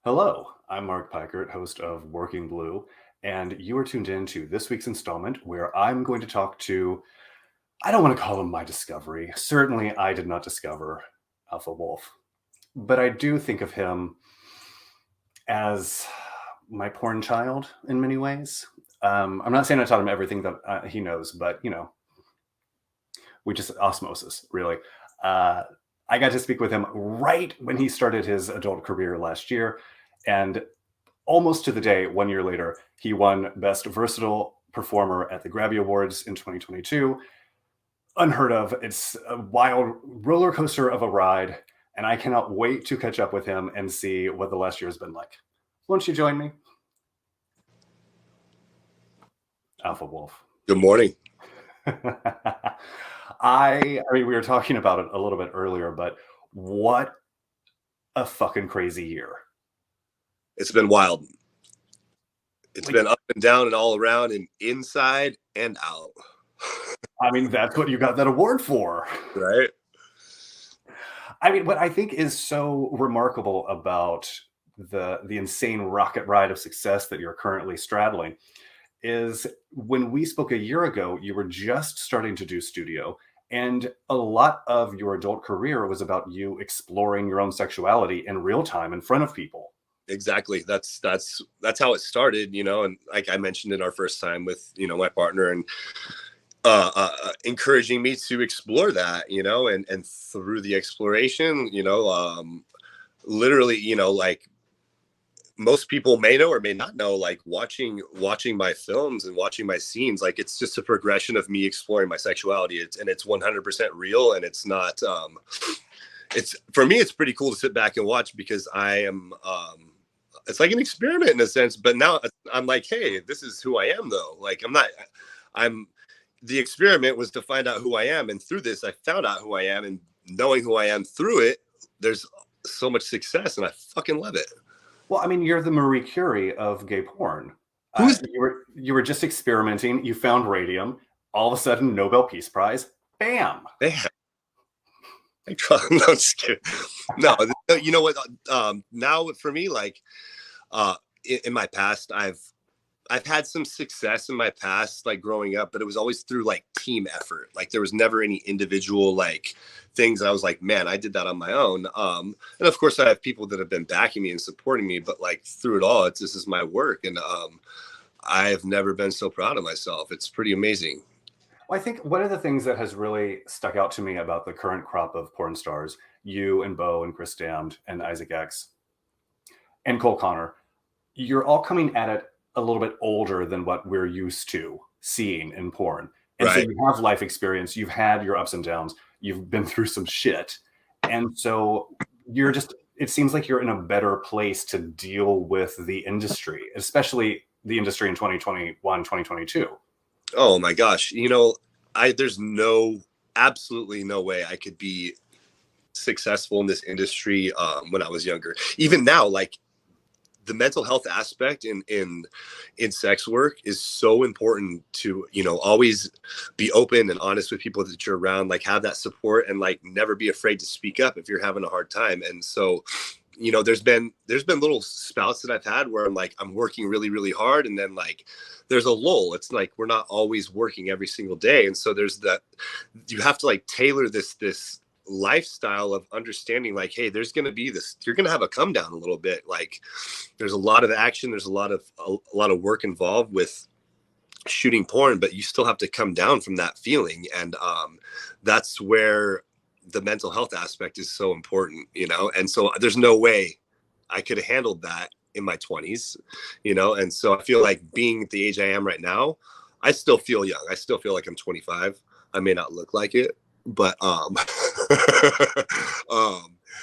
Hello, I'm Mark Peikert, host of Working Blue, and you are tuned in to this week's installment where I'm going to talk to, I don't want to call him my discovery. Certainly, I did not discover Alpha Wolf, but I do think of him as my porn child in many ways. I'm not saying I taught him everything that he knows, but we just osmosis, really. Uh, I got to speak with him right when he started his adult career last year, and almost to the day, 1 year later, he won Best Versatile Performer at the Grabby Awards in 2022. Unheard of. It's a wild roller coaster of a ride, and I cannot wait to catch up with him and see what the last year has been like. Won't you join me? Alpha Wolf. Good morning. I mean, we were talking about it a little bit earlier, but what a fucking crazy year. It's been wild. It's been up and down and all around and inside and out. I mean, that's what you got that award for. Right? I mean, what I think is so remarkable about the insane rocket ride of success that you're currently straddling is when we spoke a year ago, you were just starting to do studio, and a lot of your adult career was about you exploring your own sexuality in real time in front of people. Exactly. That's how it started, and like I mentioned in our first time with, my partner and encouraging me to explore that, and through the exploration, literally, like most people may know or may not know, like watching my films and watching my scenes, like it's just a progression of me exploring my sexuality. It's 100% real, and it's not it's, for me, it's pretty cool to sit back and watch because I am it's like an experiment in a sense, but now I'm like, hey, this is who I am though. Like I'm the experiment was to find out who I am, and through this I found out who I am, and knowing who I am through it, there's so much success, and I fucking love it. Well, I mean, you're the Marie Curie of gay porn. Who's You were just experimenting. You found radium. All of a sudden, Nobel Peace Prize. Bam. Bam. No, I'm just kidding. No, you know what? Now for me, like in my past, I've had some success in my past, like growing up, but it was always through like team effort. Like there was never any individual like things I was like, man, I did that on my own. And of course I have people that have been backing me and supporting me, but like through it all, this is my work. And I've never been so proud of myself. It's pretty amazing. Well, I think one of the things that has really stuck out to me about the current crop of porn stars, you and Bo and Chris Damned and Isaac X and Cole Connor, you're all coming at it a little bit older than what we're used to seeing in porn. And Right. So you have life experience, you've had your ups and downs, you've been through some shit. And so you're just, it seems like you're in a better place to deal with the industry, especially the industry in 2021, 2022. Oh my gosh. There's absolutely no way I could be successful in this industry when I was younger. Even now, like the mental health aspect in sex work is so important to, always be open and honest with people that you're around, like have that support and like never be afraid to speak up if you're having a hard time. And so, there's been little spouts that I've had where I'm working really, really hard. And then like, there's a lull. It's like, we're not always working every single day. And so there's that, you have to like tailor this lifestyle of understanding like, hey, there's going to be this, you're going to have a come down a little bit. Like there's a lot of action. There's a lot of work involved with shooting porn, but you still have to come down from that feeling. And that's where the mental health aspect is so important, and so there's no way I could have handled that in my 20s, and so I feel like being at the age I am right now, I still feel young. I still feel like I'm 25. I may not look like it, but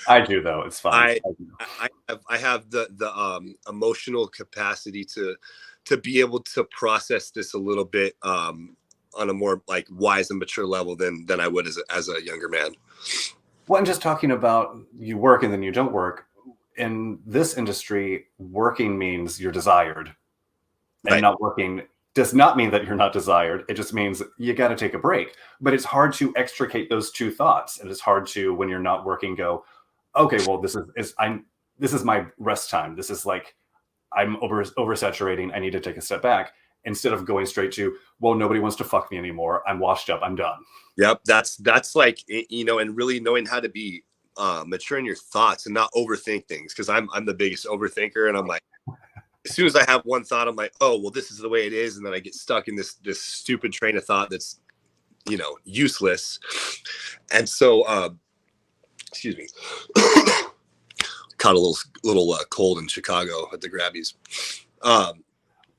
I do though. It's fine. I have the emotional capacity to be able to process this a little bit on a more like wise and mature level than I would as a younger man. Well, I'm just talking about you work and then you don't work. In this industry, working means you're desired, and Right. not working does not mean that you're not desired. It just means you got to take a break. But it's hard to extricate those two thoughts, and it's hard to, when you're not working, go, okay, well, this is my rest time. This is like, I'm oversaturating. I need to take a step back instead of going straight to, well, nobody wants to fuck me anymore. I'm washed up. I'm done. Yep. That's like, you know, and really knowing how to be mature in your thoughts and not overthink things. Cause I'm the biggest overthinker. And I'm like, as soon as I have one thought, I'm like, oh, well, this is the way it is. And then I get stuck in this stupid train of thought that's, you know, useless. And so, excuse me, caught a little cold in Chicago at the Grabbies.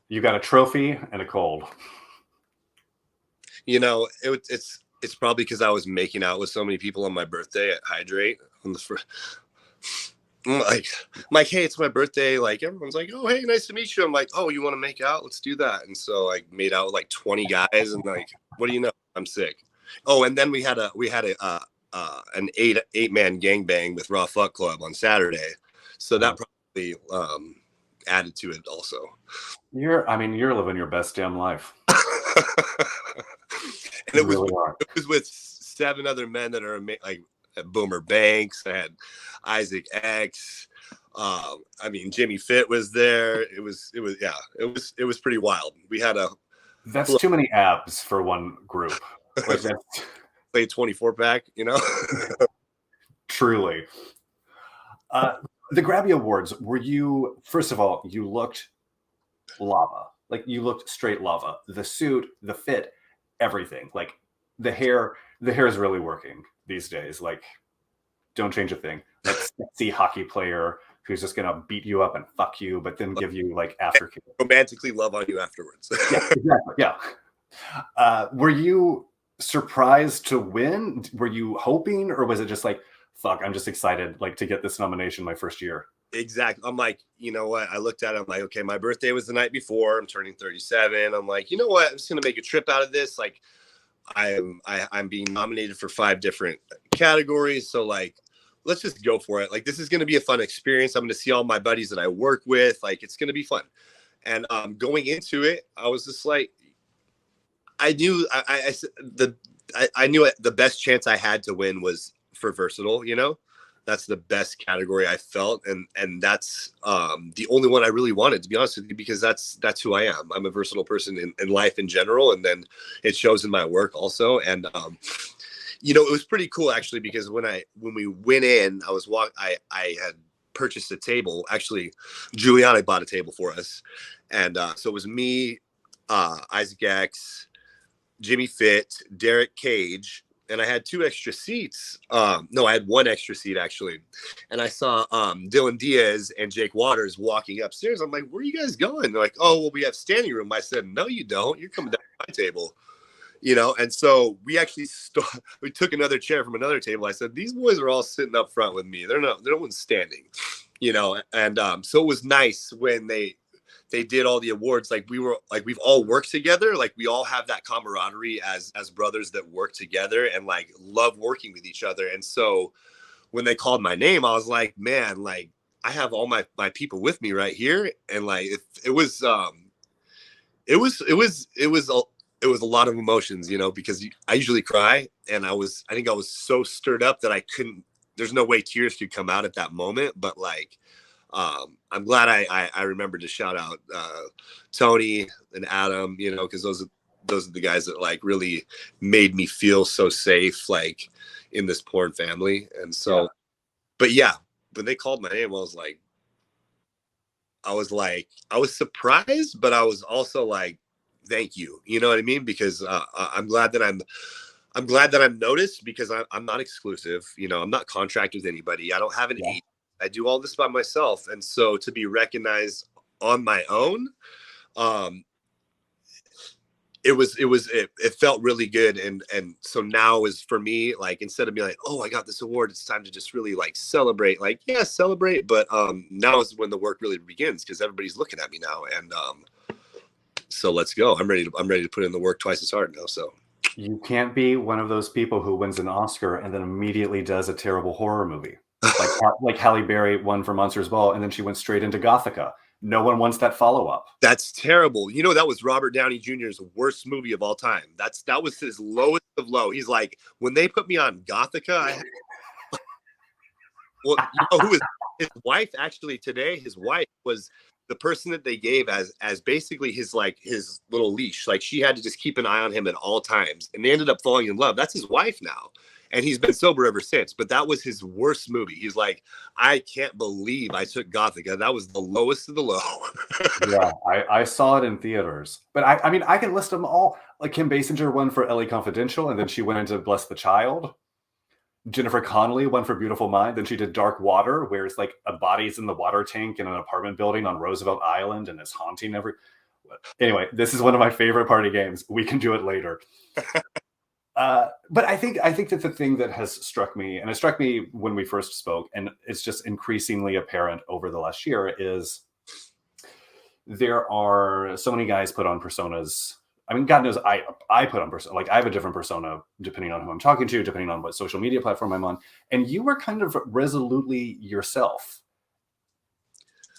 You got a trophy and a cold. You know, it's probably because I was making out with so many people on my birthday at Hydrate on the first. I'm like, hey, it's my birthday. Like, everyone's like, oh, hey, nice to meet you. I'm like, oh, you want to make out? Let's do that. And so I made out with like 20 guys, and like, what do you know? I'm sick. Oh, and then we had an eight-man gangbang with Raw Fuck Club on Saturday, so that probably added to it also. You're living your best damn life. And it was with 7 other men that are like Boomer Banks. I had Isaac X. Jimmy Fit was there. It was pretty wild. We had that's too many abs for one group. Like that's play 24-pack, you know. Truly. The Grabby Awards, were you, first of all, you looked lava. Like, you looked straight lava. The suit, the fit, everything. Like, the hair is really working these days. Like, don't change a thing. Like, sexy hockey player who's just gonna beat you up and fuck you, but then give you like aftercare. Romantically love on you afterwards. Yeah, exactly. Yeah. Were you surprised to win? Were you hoping, or was it just like, fuck, I'm just excited like to get this nomination my first year? Exactly. I'm like, you know what? I looked at it. I'm like, okay, my birthday was the night before. I'm turning 37. I'm like, you know what? I'm just gonna make a trip out of this. Like, I'm being nominated for 5 different categories. So like, let's just go for it. Like, this is gonna be a fun experience. I'm gonna see all my buddies that I work with. Like, it's gonna be fun. And going into it, I was just like, I knew I knew the best chance I had to win was for versatile, you know. That's the best category I felt, and that's the only one I really wanted, to be honest with you, because that's who I am. I'm a versatile person in life in general, and then it shows in my work also. And you know, it was pretty cool actually, because when we went in, I had purchased a table. Actually, Juliana bought a table for us, and so it was me, Isaac X, Jimmy Fit, Derek Cage, and I had 2 extra seats. No, I had 1 extra seat actually. And I saw Dylan Diaz and Jake Waters walking upstairs. I'm like, where are you guys going? They're like, oh, well, we have standing room. I said, no, you don't. You're coming down to my table. You know, and so we actually we took another chair from another table. I said, these boys are all sitting up front with me. They're no one's standing, you know. And so it was nice when they did all the awards. Like, we've all worked together. Like, we all have that camaraderie as brothers that work together and like love working with each other. And so when they called my name, I was like, man, like, I have all my people with me right here. And like, it was a lot of emotions, you know, because I usually cry, and I think I was so stirred up that there's no way tears could come out at that moment. But like, I'm glad I remembered to shout out Tony and Adam, you know, because those are the guys that like really made me feel so safe, like in this porn family. And so, but yeah, when they called my name, I was surprised, but I was also like, thank you. You know what I mean? Because I'm glad that I'm noticed, because I'm not exclusive. You know, I'm not contracted with anybody. I don't have an agent. I do all this by myself. And so to be recognized on my own, it felt really good. And so now is for me, like, instead of being like, oh, I got this award, it's time to just really like celebrate, like, yeah, celebrate. But now is when the work really begins, because everybody's looking at me now. And so let's go. I'm ready to put in the work twice as hard now. So you can't be one of those people who wins an Oscar and then immediately does a terrible horror movie. Like Halle Berry won for Monsters Ball, and then she went straight into Gothica. No one wants that follow-up. That's terrible. You know, that was Robert Downey Jr.'s worst movie of all time. That was his lowest of low. He's like, when they put me on Gothica, well, you know his wife actually today, his wife was the person that they gave as basically his like his little leash. Like she had to just keep an eye on him at all times, and they ended up falling in love. That's his wife now, and he's been sober ever since. But that was his worst movie. He's like, I can't believe I took Gothica. That was the lowest of the low. Yeah, I saw it in theaters, but I mean, I can list them all. Like Kim Basinger won for LA Confidential, and then she went into Bless the Child. Jennifer Connelly won for Beautiful Mind. Then she did Dark Water, where it's like a body's in the water tank in an apartment building on Roosevelt Island, and it's haunting every. Anyway, this is one of my favorite party games. We can do it later. But I think that the thing that has struck me, and it struck me when we first spoke, and it's just increasingly apparent over the last year, is there are so many guys put on personas. I mean, God knows I put on persona. Like I have a different persona depending on who I'm talking to, depending on what social media platform I'm on. And you were kind of resolutely yourself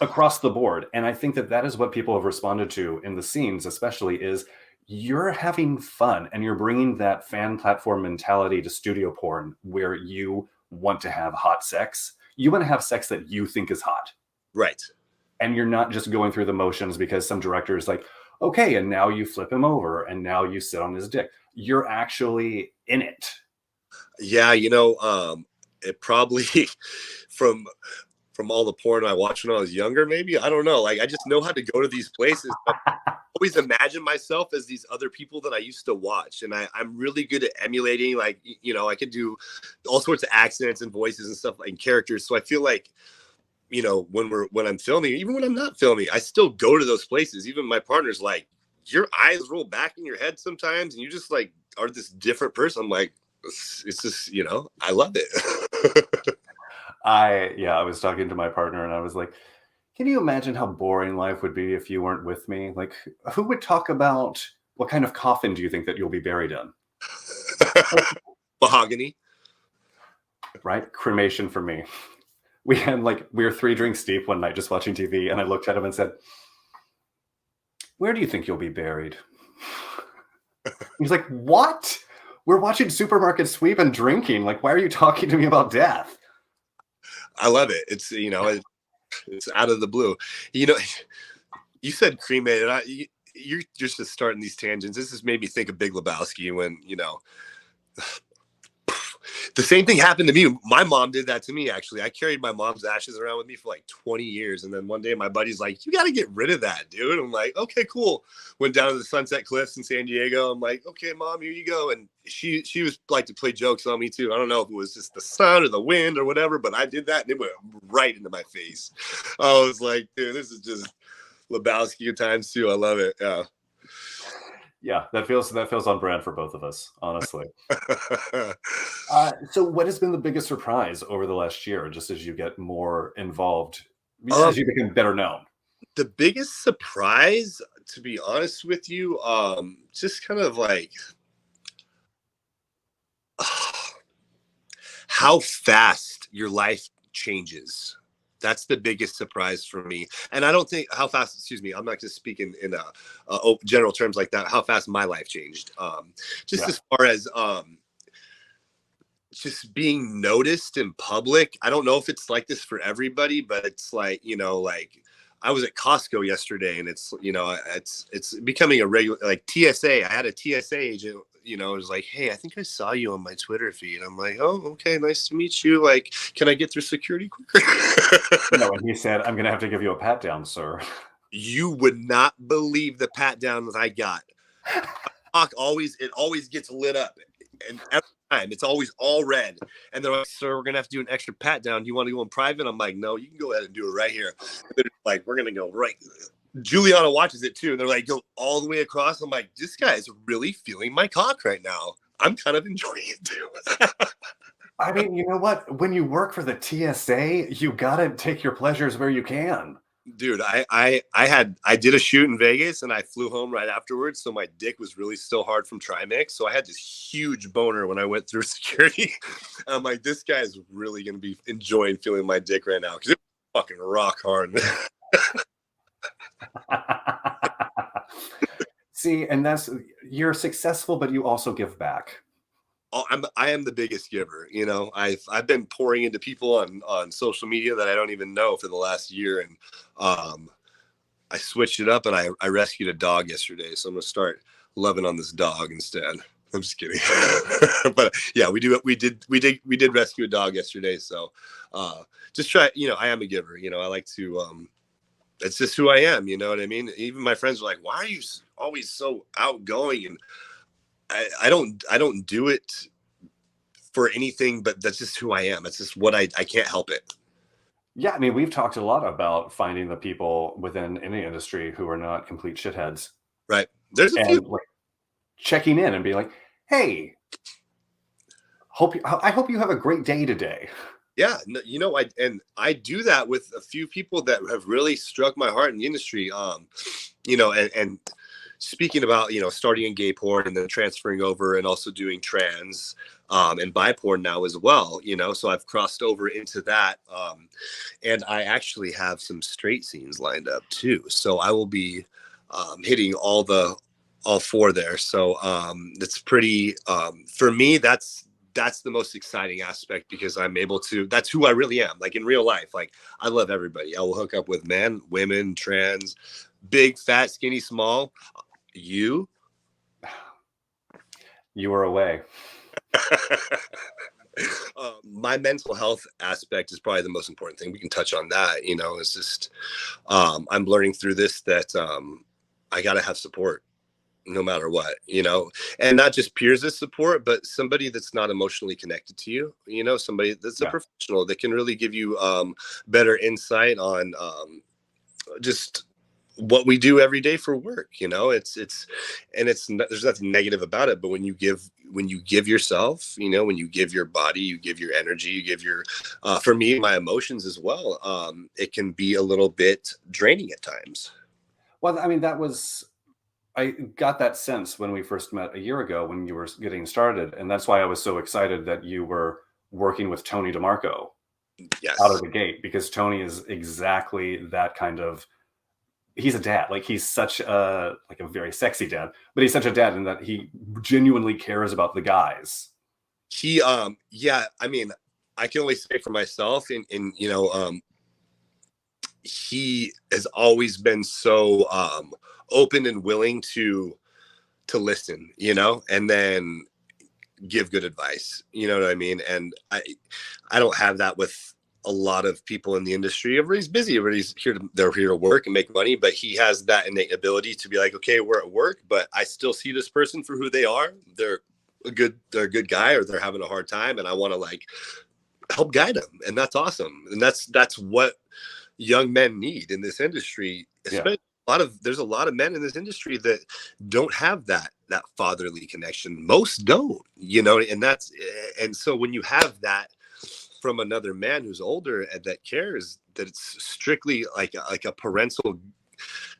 across the board. And I think that that is what people have responded to in the scenes, especially, is you're having fun and you're bringing that fan platform mentality to studio porn, where you want to have hot sex. You want to have sex that you think is hot. Right. And you're not just going through the motions because some director is like, okay, and now you flip him over and now you sit on his dick. You're actually in it. Yeah, it probably from all the porn I watched when I was younger, maybe. I don't know. Like I just know how to go to these places. I always imagine myself as these other people that I used to watch. And I'm really good at emulating, like, I can do all sorts of accents and voices and stuff and characters. So I feel like, when I'm filming, even when I'm not filming, I still go to those places. Even my partner's like, your eyes roll back in your head sometimes, and you just like are this different person. I'm like, it's just, I love it. I was talking to my partner and I was like, can you imagine how boring life would be if you weren't with me? Like, who would talk about what kind of coffin do you think that you'll be buried in? Mahogany. Right? Cremation for me. We were 3 drinks deep one night just watching TV, and I looked at him and said, where do you think you'll be buried? He's like, what? We're watching Supermarket Sweep and drinking. Like, why are you talking to me about death? I love it. It's, it's out of the blue. You said cremated. You're just starting these tangents. This has made me think of Big Lebowski when, the same thing happened to me. My mom did that to me, actually. I carried my mom's ashes around with me for like 20 years. And then one day my buddy's like, you got to get rid of that, dude. I'm like, okay, cool. Went down to the Sunset Cliffs in San Diego. I'm like, okay, Mom, here you go. And she was like to play jokes on me too. I don't know if it was just the sun or the wind or whatever, but I did that and it went right into my face. I was like, dude, this is just Lebowski times 2. I love it. Yeah. Yeah, that feels on brand for both of us, honestly. So what has been the biggest surprise over the last year, just as you get more involved, as you become better known? The biggest surprise, to be honest with you, just kind of like how fast your life changes. That's the biggest surprise for me. And I don't think how fast, excuse me, I'm not just speaking in general terms like that, how fast my life changed. As far as just being noticed in public. I don't know if it's like this for everybody, but it's like, like I was at Costco yesterday and it's, it's becoming a regular, like TSA. I had a TSA agent, it was like, hey, I think I saw you on my Twitter feed. I'm like, oh, okay, nice to meet you. Like, can I get through security quicker? And he said, I'm going to have to give you a pat down, sir. You would not believe the pat down that I got. It always gets lit up. And every time it's always all red. And they're like, sir, we're going to have to do an extra pat down. Do you want to go in private? I'm like, no, you can go ahead and do it right here. They're like, we're going to go right. Juliana watches it too. And they're like, go all the way across. I'm like, this guy is really feeling my cock right now. I'm kind of enjoying it too. I mean, you know what? When you work for the TSA, you got to take your pleasures where you can. Dude, I did a shoot in Vegas and I flew home right afterwards. So my dick was really still hard from Trimix. So I had this huge boner when I went through security. I'm like, this guy is really going to be enjoying feeling my dick right now. Cause it was fucking rock hard. See, and you're successful, but you also give back. I am the biggest giver. You know, I've been pouring into people on social media that I don't even know for the last year, and I switched it up, and I rescued a dog yesterday, so I'm gonna start loving on this dog instead. I'm just kidding. But yeah, we did rescue a dog yesterday, so just try, you know, I am a giver. You know, I like to it's just who I am, you know what I mean? Even my friends are like, why are you always so outgoing? And I don't do it for anything, but that's just who I am. It's just what I can't help it. Yeah, I mean, we've talked a lot about finding the people within any industry who are not complete shitheads Right. There's a few. and like checking in and being like, "Hey, I hope you have a great day today." Yeah, no, you know, I do that with a few people that have really struck my heart in the industry. You know, and speaking about, you know, starting in gay porn and then transferring over and also doing trans and bi porn now as well, you know, so I've crossed over into that. And I actually have some straight scenes lined up too. So I will be hitting all four there. So it's pretty for me, that's the most exciting aspect, because I'm able to, that's who I really am. Like in real life, like I love everybody. I will hook up with men, women, trans, big, fat, skinny, small. You You are away. My mental health aspect is probably the most important thing. We can touch on that. You know, it's just I'm learning through this that I got to have support no matter what, you know, and not just peers as support, but somebody that's not emotionally connected to you, you know, somebody that's a Yeah. professional that can really give you better insight on just what we do every day for work. You know, there's nothing negative about it, but when you give yourself, you know, when you give your body, you give your energy, you give your for me, my emotions as well, it can be a little bit draining at times. Well, I mean, I got that sense when we first met a year ago when you were getting started, and that's why I was so excited that you were working with Tony DeMarco out of Yes. the gate, because Tony is exactly that kind of, he's a dad. Like he's such a very sexy dad, but he's such a dad in that he genuinely cares about the guys. He yeah, I mean, I can only say for myself, and you know, he has always been so open and willing to listen, you know, and then give good advice, you know what I mean? And I don't have that with a lot of people in the industry. Everybody's busy, they're here to work and make money, but he has that innate ability to be like, okay, we're at work, but I still see this person for who they are. They're a good guy, or they're having a hard time, and I want to like help guide them. And that's awesome. And that's what young men need in this industry, Yeah. especially there's a lot of men in this industry that don't have that fatherly connection. Most don't, you know, and so when you have that from another man who's older and that cares, that it's strictly like a parental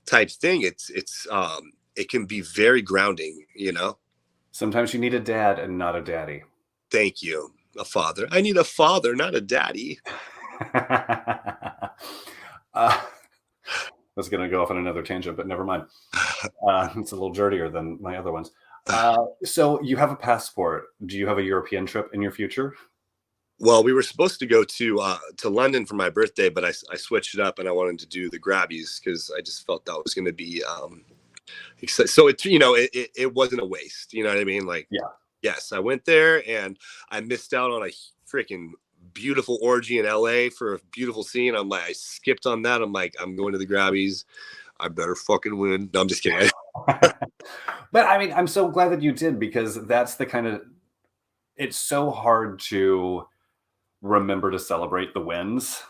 type thing, it can be very grounding, you know. Sometimes you need a dad and not a daddy. Thank you. A father. I need a father, not a daddy. uh, I was going to go off on another tangent, but never mind. It's a little dirtier than my other ones. So you have a passport. Do you have a European trip in your future? Well, we were supposed to go to London for my birthday, but I switched it up, and I wanted to do the Grabbies because I just felt that was going to be so it, you know, it wasn't a waste. You know what I mean? Like, Yeah. yes, I went there and I missed out on a freaking beautiful orgy in LA for a beautiful scene. I'm like, I skipped on that. I'm like, I'm going to the Grabbies. I better fucking win. No, I'm just kidding. But I mean, I'm so glad that you did, because that's the kind of, it's so hard to remember to celebrate the wins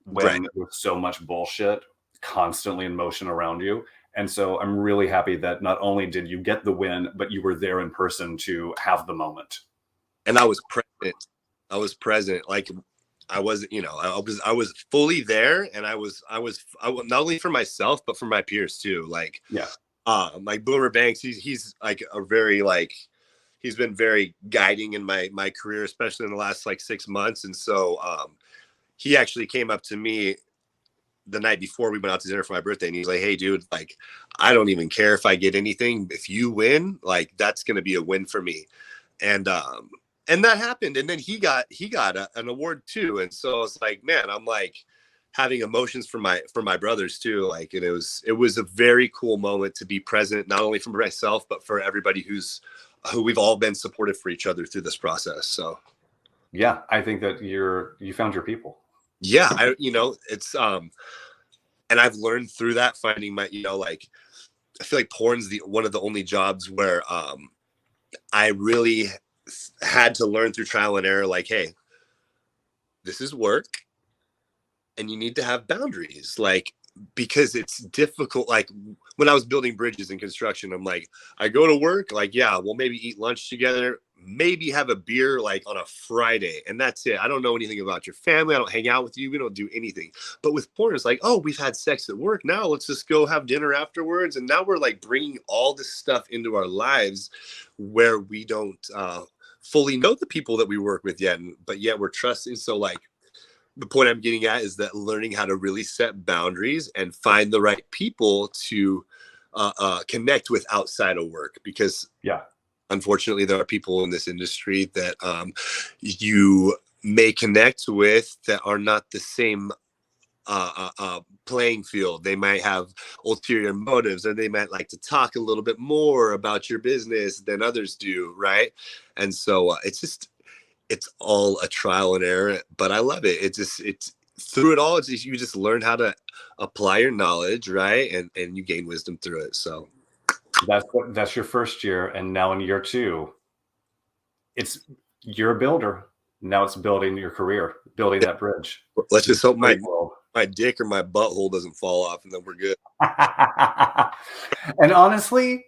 Right. when there's so much bullshit constantly in motion around you. And so I'm really happy that not only did you get the win, but you were there in person to have the moment. And I was present. I was present. Like, I wasn't, you know, I was fully there, and I was not only for myself but for my peers too. Yeah. Like Boomer Banks, he's like a very like, he's been very guiding in my career, especially in the last like 6 months. And so he actually came up to me the night before we went out to dinner for my birthday, and he's like, hey dude, like, I don't even care if I get anything. If you win, like, that's gonna be a win for me. And and that happened. And then he got an award too. And so it's like, man, I'm like having emotions for my brothers too. Like, and it was a very cool moment to be present, not only for myself, but for everybody who we've all been supportive for each other through this process. So yeah, I think that you found your people. yeah, it's and I've learned through that, finding my, like, I feel like porn's one of the only jobs where I really had to learn through trial and error, like, hey, this is work and you need to have boundaries, like, because it's difficult. Like when I was building bridges in construction, I'm like, I go to work, like, yeah, we'll maybe eat lunch together, maybe have a beer like on a Friday, and that's it. I don't know anything about your family. I don't hang out with you. We don't do anything. But with porn, it's like, oh, we've had sex at work. Now let's just go have dinner afterwards. And now we're like bringing all this stuff into our lives where we don't fully know the people that we work with yet, but yet we're trusting. So like, the point I'm getting at is that learning how to really set boundaries and find the right people to connect with outside of work, because Yeah. unfortunately there are people in this industry that you may connect with that are not the same playing field. They might have ulterior motives, or they might like to talk a little bit more about your business than others do, right? And so it's all a trial and error, but I love it. It's through it all. You just learn how to apply your knowledge, right? And you gain wisdom through it. So that's your first year, and now in year 2, you're a builder. Now it's building your career, building that bridge. Let's just hope my dick or my butthole doesn't fall off, and then we're good. And honestly,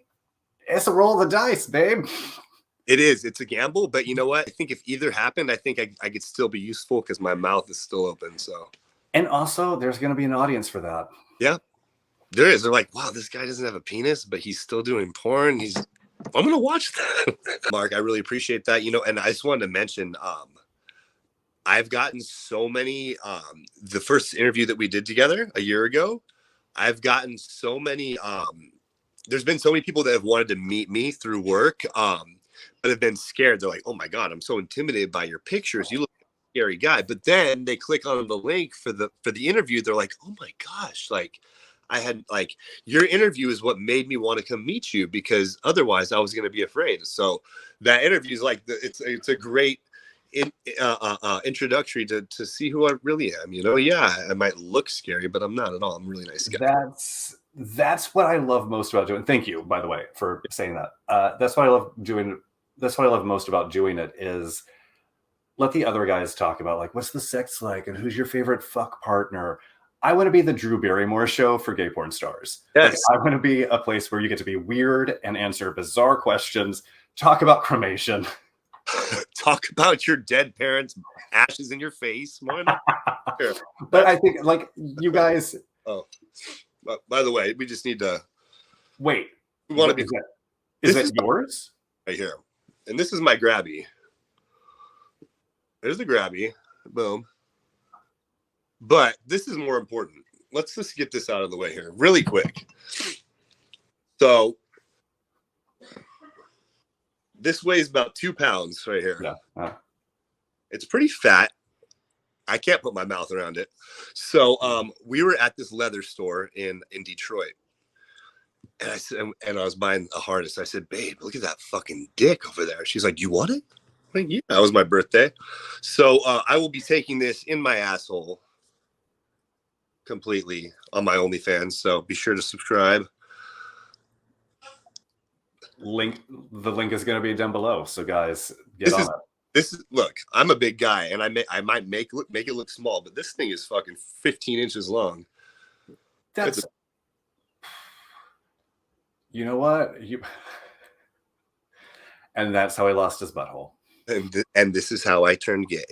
it's a roll of the dice, babe. It is. It's a gamble, but you know what? I think if either happened, I think I could still be useful because my mouth is still open. So, and also, there's going to be an audience for that. Yeah, there is. They're like, wow, this guy doesn't have a penis, but he's still doing porn. I'm gonna watch that. Mark, I really appreciate that. And I just wanted to mention, I've gotten so many. The first interview that we did together a year ago, I've gotten so many. There's been so many people that have wanted to meet me through work. But have been scared. They're like, oh my God, I'm so intimidated by your pictures. You look like a scary guy. But then they click on the link for the interview. They're like, oh my gosh, like I had like your interview is what made me want to come meet you, because otherwise I was going to be afraid. So that interview is like it's a great introductory to see who I really am. Yeah, I might look scary, but I'm not at all. I'm a really nice guy. That's what I love most about doing. Thank you, by the way, for saying that. That's what I love doing. That's what I love most about doing it, is let the other guys talk about, like, what's the sex like and who's your favorite fuck partner. I want to be the Drew Barrymore show for gay porn stars. Yes. Like, I want to be a place where you get to be weird and answer bizarre questions, talk about cremation. Talk about your dead parents' ashes in your face. Why not? But I think, like, you guys. Oh, by the way, we just need to wait. We want to be. Is that yours? Right here, and this is my Grabby. There's the Grabby, boom. But this is more important. Let's just get this out of the way here, really quick. So this weighs about 2 pounds right here. Yeah. It's pretty fat. I can't put my mouth around it. So we were at this leather store in Detroit. And I said, and I was buying a harness. I said, babe, look at that fucking dick over there. She's like, you want it? I'm like, yeah, that was my birthday. So I will be taking this in my asshole completely on my OnlyFans. So be sure to subscribe. The link is going to be down below. So guys, get on it. Look, I'm a big guy, and I might make it look small, but this thing is fucking 15 inches long. You know what? And that's how he lost his butthole. And this is how I turned gay.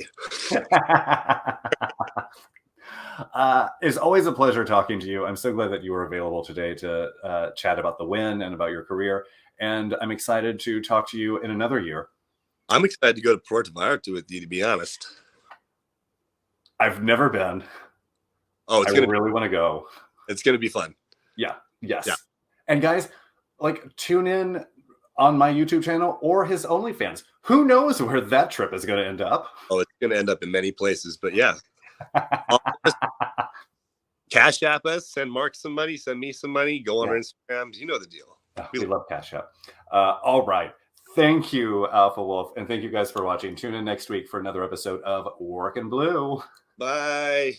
It's always a pleasure talking to you. I'm so glad that you were available today to chat about the win and about your career. And I'm excited to talk to you in another year. I'm excited to go to Puerto Vallarta with you, to be honest. I've never been. Oh, I really want to go. It's going to be fun. Yeah. Yes. Yeah. And guys, like, tune in on my YouTube channel or his OnlyFans. Who knows where that trip is going to end up? Oh, it's going to end up in many places, but yeah. Cash App us, send Mark some money, send me some money, go on our Instagrams. You know the deal. We love Cash App. All right. Thank you, Alpha Wolf. And thank you guys for watching. Tune in next week for another episode of Working Blue. Bye.